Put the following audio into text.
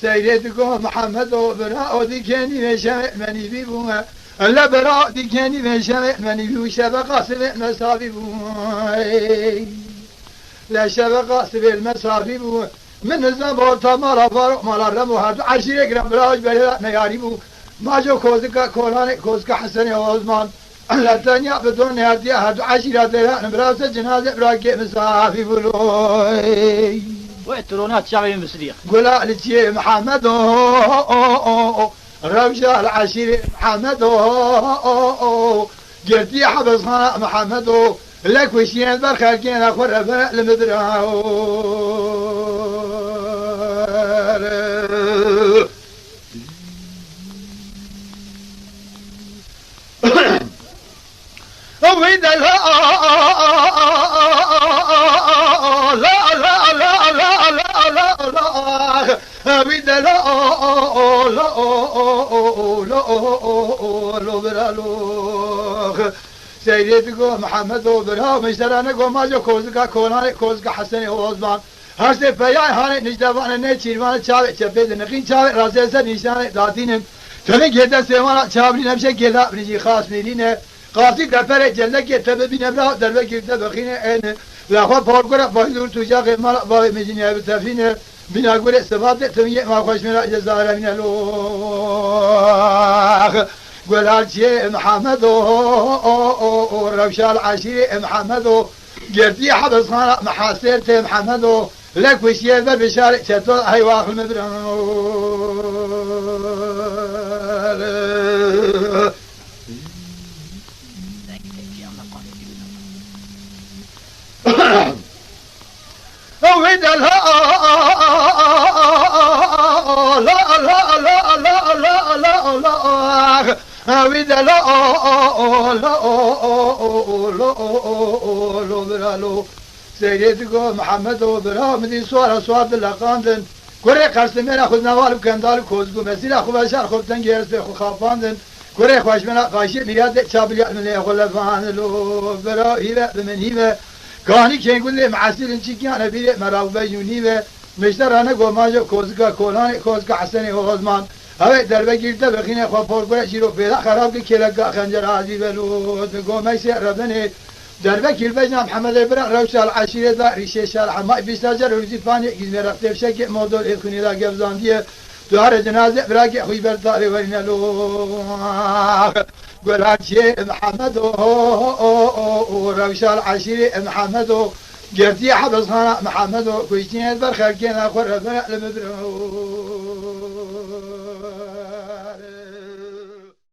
سيدكم محمد وبراء ديكاني وشمع مني بيبوها ألا براء ديكاني وشمع مني بيبو شبقة سبع مسافي بوها لا شبقة سبع المسافي بوها من الزنبور تمارا فاروق مالا رمو هردو عشيرك رم براج بلد نياري بو ماجو كوزكا كولاني كوزكا حسني وعثمان لتنيا بدون هردي هردو عشيرات ليلان براس جنازة براكي مسافي بلوي وإترونات شعبي مسليخ قولا لتي محمد رمشا العشير محمد قلتي حبس خانا محمد لك وشيان برخالكين أخور ربنا لمدراو وإذا لا لا لا لا لا لا لا لا وإذا لا لا لا سيدكم محمد وبرها مشترانكم ماجو كوزكا كولاني كوزكا حسني وعثمان هرسي فياي هاني نجدبان نيچيرمان چاوي چپيد نقين چاوي راسي سر نشان داتينم تنه گيدا سيوانا چاوي نمشه گيلا بنجي خاص ميرينه قاصد دفر جلك تبي نبرا دربه گيرده بخينه ان لاخوا پارگورا بايدور توجا قمال باي مجينه بتفينه بنا گوره سبات تميه ما خوش مرا جزاير من الله قول شيء محمد روشال عشيري محمد قرتي حبس خانا محاسرت محمد لك وشي بشارع شتو هاي واخل مبرم وإذا لا لا لا لا لا لا لا لا وإذا لا لا لا سيدكم محمد وبرا مدي سوار سواد لقاندن كوري قرسمنا خذ نوال كندال كوزغو مسير خو بشار خفتن گرس خو خافاندن كوري خوش منا قاشي مياد چابليا من خلفان لو برا هيبه من هيبه كاني كي يقول لي معسير انشي انا بيري مراوبه يونيبه مشتر انا قوماجو كوزغا كولاني كوزغا حسني وغزمان هاي دربه گيرته بخينه خو پورگره شيرو پیدا خراب كيلگا خنجر عزيز لو قومي سي ربني دربه كيلبجنا محمد ابراهيم روش العشيره دا ريشه شرح ما بيستاجر رزيفاني گزمه رفته بشك مودول اخوني دا گبزانديه دوار جنازه براكي خوي برداري ورنا لو قول شيء محمد روش العشيره محمد قرتي حبس خانا محمد كويتين برخالكين اخور ربنا لمبرو